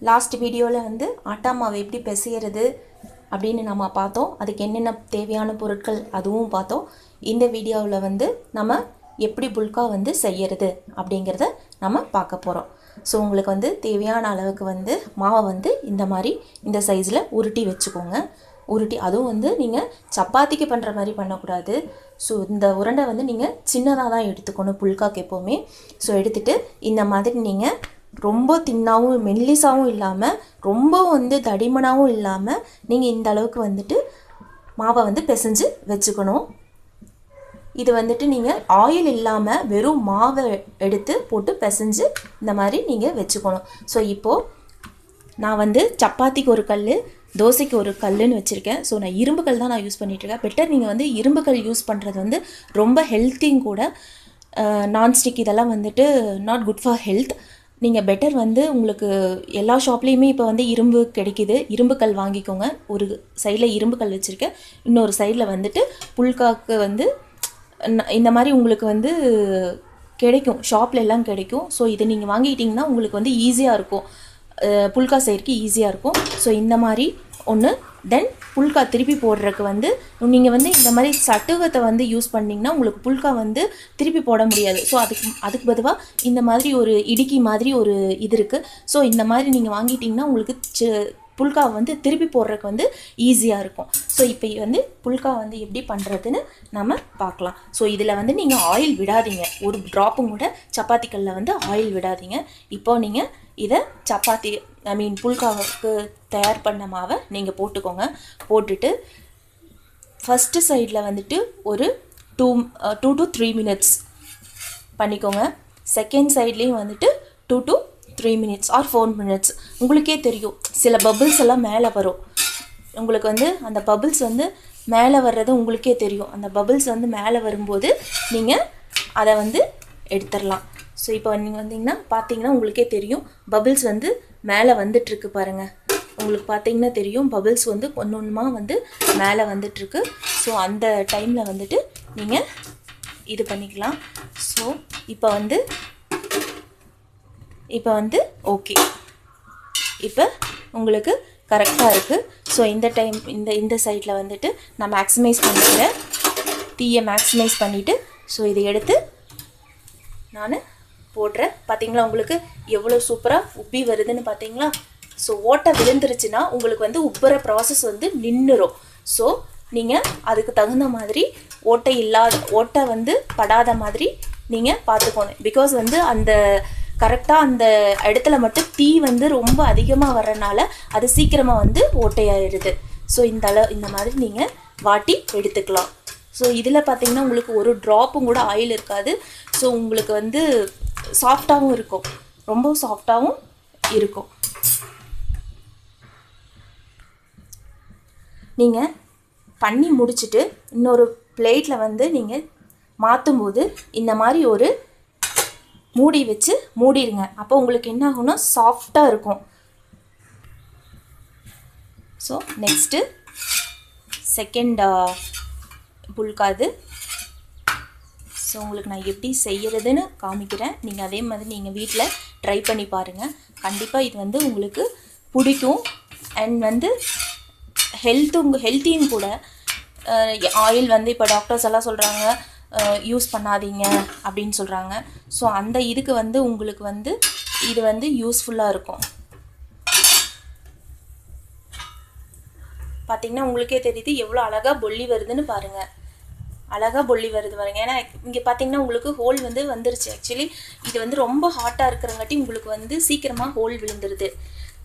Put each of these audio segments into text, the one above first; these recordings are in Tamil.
லாஸ்ட் வீடியோவில் வந்து ஆட்டா மாவு எப்படி பிசையிறது அப்படின்னு நம்ம பார்த்தோம். அதுக்கு என்னென்ன தேவையான பொருட்கள் அதுவும் பார்த்தோம். இந்த வீடியோவில் வந்து நம்ம எப்படி புல்கா வந்து செய்யறது அப்படிங்கிறத நம்ம பார்க்க போகிறோம். ஸோ உங்களுக்கு வந்து தேவையான அளவுக்கு வந்து மாவை வந்து இந்த மாதிரி இந்த சைஸில் உருட்டி வச்சுக்கோங்க. உருட்டி அதுவும் வந்து நீங்கள் சப்பாத்திக்கு பண்ணுற மாதிரி பண்ணக்கூடாது. ஸோ இந்த உருண்டை வந்து நீங்கள் சின்னதாக தான் எடுத்துக்கணும் புல்காக்கு எப்போவுமே. ஸோ எடுத்துகிட்டு இந்த மாதிரி நீங்கள் ரொம்ப தின்னாகவும் மெல்லிசாகவும் இல்லாமல் ரொம்ப வந்து தடிமனாகவும் இல்லாமல் நீங்கள் இந்த அளவுக்கு வந்துட்டு மாவை வந்து பிசைஞ்சு வச்சுக்கணும். இது வந்துட்டு நீங்கள் ஆயில் இல்லாமல் வெறும் மாவை எடுத்து போட்டு பிசைஞ்சு இந்த மாதிரி நீங்கள் வச்சுக்கணும். ஸோ இப்போது நான் வந்து சப்பாத்திக்கு ஒரு கல், தோசைக்கு ஒரு கல்லுன்னு வச்சுருக்கேன். ஸோ நான் இரும்பு கல் தான் நான் யூஸ் பண்ணிகிட்ருக்கேன். பெட்டர் நீங்கள் வந்து இரும்பு கல் யூஸ் பண்ணுறது வந்து ரொம்ப ஹெல்த்தியும் கூட. நான்ஸ்டிக் இதெல்லாம் வந்துட்டு நாட் குட் ஃபார் ஹெல்த். நீங்கள் பெட்டர் வந்து உங்களுக்கு எல்லா ஷாப்லேயுமே இப்போ வந்து இரும்பு கிடைக்கிது. இரும்பு கல் வாங்கிக்கோங்க. ஒரு சைடில் இரும்பு கல் வச்சுருக்கேன், இன்னொரு சைடில் வந்துட்டு புல்காக்கு வந்து இந்த மாதிரி உங்களுக்கு வந்து கிடைக்கும், ஷாப்பில் எல்லாம் கிடைக்கும். ஸோ இதை நீங்கள் வாங்கிக்கிட்டிங்கன்னா உங்களுக்கு வந்து ஈஸியாக இருக்கும், புல்கா செய்கிறதுக்கு ஈஸியாக இருக்கும். ஸோ இந்த மாதிரி ஒன்று. தென் புல்கா திருப்பி போடுறதுக்கு வந்து நீங்கள் வந்து இந்த மாதிரி சட்டுவத்தை வந்து யூஸ் பண்ணிங்கன்னா உங்களுக்கு புல்கா வந்து திருப்பி போட முடியாது. ஸோ அதுக்கு பதிலாக இந்த மாதிரி ஒரு இடுக்கி மாதிரி ஒரு இது இருக்குது. ஸோ இந்த மாதிரி நீங்கள் வாங்கிட்டிங்கன்னா உங்களுக்கு புல்கா வந்து திருப்பி போடுறதுக்கு வந்து ஈஸியாக இருக்கும். ஸோ இப்போ வந்து புல்கா வந்து எப்படி பண்ணுறதுன்னு நம்ம பார்க்கலாம். ஸோ இதில் வந்து நீங்கள் ஆயில் விடாதீங்க, ஒரு ட்ராப்பும் கூட சப்பாத்தி கல்லில் வந்து ஆயில் விடாதீங்க. இப்போ நீங்கள் இதை சப்பாத்தி புல்காவுக்கு தயார் பண்ண மாவை நீங்கள் போட்டுக்கோங்க. போட்டுட்டு ஃபஸ்ட்டு சைடில் வந்துட்டு ஒரு 2 to 3 minutes பண்ணிக்கோங்க. செகண்ட் சைட்லேயும் வந்துட்டு 2 to 3 minutes or 4 minutes. உங்களுக்கே தெரியும் சில பபிள்ஸ் எல்லாம் மேலே வரும். உங்களுக்கு வந்து அந்த பபிள்ஸ் வந்து மேலே வர்றது உங்களுக்கே தெரியும். அந்த பபிள்ஸ் வந்து மேலே வரும்போது நீங்கள் அதை வந்து எடுத்துடலாம். ஸோ இப்போ நீங்கள் வந்தீங்கன்னா பார்த்தீங்கன்னா உங்களுக்கே தெரியும் பபிள்ஸ் வந்து மேலே வந்துட்டுருக்கு பாருங்கள். உங்களுக்கு பார்த்தீங்கன்னா தெரியும் பபிள்ஸ் வந்து ஒன்று ஒன்றுமா வந்து மேலே வந்துட்டுருக்கு. ஸோ அந்த டைமில் வந்துட்டு நீங்கள் இது பண்ணிக்கலாம். ஸோ இப்போ வந்து ஓகே, இப்போ உங்களுக்கு கரெக்டாக இருக்குது. ஸோ இந்த டைம் இந்த சைடில் வந்துட்டு நான் மேக்ஸிமைஸ் பண்ணிக்கிறேன், தீயை மேக்ஸிமைஸ் பண்ணிவிட்டு ஸோ இதை எடுத்து நான் போடுறேன். பார்த்தீங்களா உங்களுக்கு எவ்வளோ சூப்பராக உப்பி வருதுன்னு பார்த்தீங்களா? ஸோ ஓட்டை விழுந்துருச்சுன்னா உங்களுக்கு வந்து உப்புற ப்ராசஸ் வந்து நின்றுடும். ஸோ நீங்கள் அதுக்கு தகுந்த மாதிரி ஓட்டை வந்து படாத மாதிரி நீங்கள் பார்த்துக்கணும். பிகாஸ் வந்து அந்த கரெக்டாக அந்த இடத்துல மட்டும் தீ வந்து ரொம்ப அதிகமாக வர்றதுனால அது சீக்கிரமாக வந்து ஓட்டையாயிடுது. ஸோ இந்த மாதிரி நீங்கள் வாட்டி எடுத்துக்கலாம். ஸோ இதில் பார்த்தீங்கன்னா உங்களுக்கு ஒரு ட்ராப்பும் கூட ஆயில் இருக்காது. ஸோ உங்களுக்கு வந்து சாஃப்டாகவும் இருக்கும், ரொம்ப சாஃப்டாகவும் இருக்கும். நீங்கள் பண்ணி முடிச்சுட்டு இன்னொரு பிளேட்டில் வந்து நீங்கள் மாற்றும்போது இந்த மாதிரி ஒரு மூடி வச்சு மூடிடுங்க. அப்போ உங்களுக்கு என்ன ஆகும்னா சாஃப்டாக இருக்கும். ஸோ நெக்ஸ்ட்டு செகண்ட் புல்காது. ஸோ உங்களுக்கு நான் எப்படி செய்கிறதுன்னு காமிக்கிறேன். நீங்கள் அதே மாதிரி நீங்கள் வீட்டில் ட்ரை பண்ணி பாருங்கள். கண்டிப்பாக இது வந்து உங்களுக்கு பிடிக்கும். அண்ட் வந்து ஹெல்த்தியும் கூட. ஆயில் வந்து இப்போ டாக்டர்ஸ் எல்லாம் சொல்கிறாங்க யூஸ் பண்ணாதீங்க அப்படின்னு சொல்கிறாங்க. ஸோ அந்த இதுக்கு வந்து உங்களுக்கு வந்து இது வந்து யூஸ்ஃபுல்லாக இருக்கும். பார்த்திங்கன்னா உங்களுக்கே தெரியுது எவ்வளோ அழகாக பொல்லி வருதுன்னு பாருங்கள். அழகாக பொல்லி வருது பாருங்க. ஏன்னா இங்கே பார்த்தீங்கன்னா உங்களுக்கு ஹோல் வந்து வந்துருச்சு. ஆக்சுவலி இது வந்து ரொம்ப ஹாட்டாக இருக்கிறங்காட்டி உங்களுக்கு வந்து சீக்கிரமாக ஹோல் விழுந்துருது.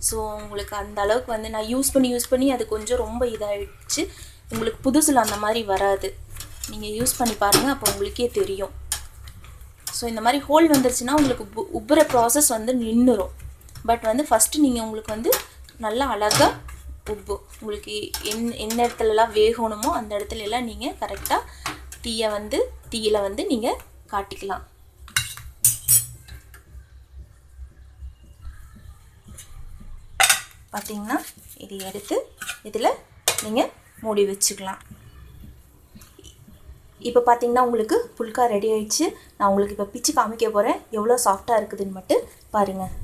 ஸோ உங்களுக்கு அந்த அளவுக்கு வந்து நான் யூஸ் பண்ணி அது கொஞ்சம் ரொம்ப இதாகிடுச்சு. உங்களுக்கு புதுசில் அந்த மாதிரி வராது. நீங்கள் யூஸ் பண்ணி பாருங்கள், அப்போ உங்களுக்கே தெரியும். ஸோ இந்த மாதிரி ஹோல் வந்துருச்சுன்னா உங்களுக்கு உப்புற ப்ராசஸ் வந்து நின்றுடும். பட் வந்து ஃபஸ்ட்டு நீங்கள் உங்களுக்கு வந்து நல்லா அழகாக உப்பு உங்களுக்கு என்ன இடத்துலலாம் வேகணுமோ அந்த இடத்துல எல்லாம் நீங்கள் கரெக்டாக தீயில் வந்து நீங்கள் காட்டிக்கலாம். பார்த்தீங்கன்னா இதை எடுத்து இதில் நீங்கள் மூடி வச்சுக்கலாம். இப்போ பார்த்தீங்கன்னா உங்களுக்கு புல்கா ரெடி ஆயிடுச்சு. நான் உங்களுக்கு இப்போ பிச்சு காமிக்க போகிறேன் எவ்வளோ சாஃப்டாக இருக்குதுன்னு மட்டும் பாருங்கள்.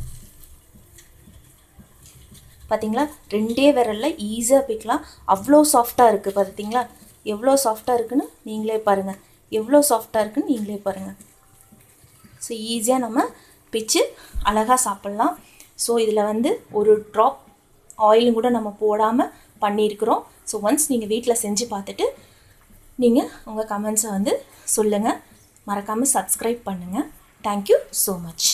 பார்த்தீங்களா, 2 விரலில் ஈஸியாக பிக்கலாம். அவ்வளோ சாஃப்டாக இருக்குது பார்த்தீங்களா, எவ்வளோ சாஃப்டாக இருக்குன்னு நீங்களே பாருங்கள், எவ்வளோ சாஃப்டாக இருக்குன்னு நீங்களே பாருங்கள். ஸோ ஈஸியாக நம்ம பிச்சு அழகாக சாப்பிட்லாம். ஸோ இதில் வந்து ஒரு ட்ராப் ஆயிலும் கூட நம்ம போடாமல் பண்ணியிருக்கிறோம். ஸோ ஒன்ஸ் நீங்கள் வீட்டில் செஞ்சு பார்த்துட்டு நீங்கள் உங்கள் கமெண்ட்ஸை வந்து சொல்லுங்கள். மறக்காமல் சப்ஸ்கிரைப் பண்ணுங்கள். Thank you so much.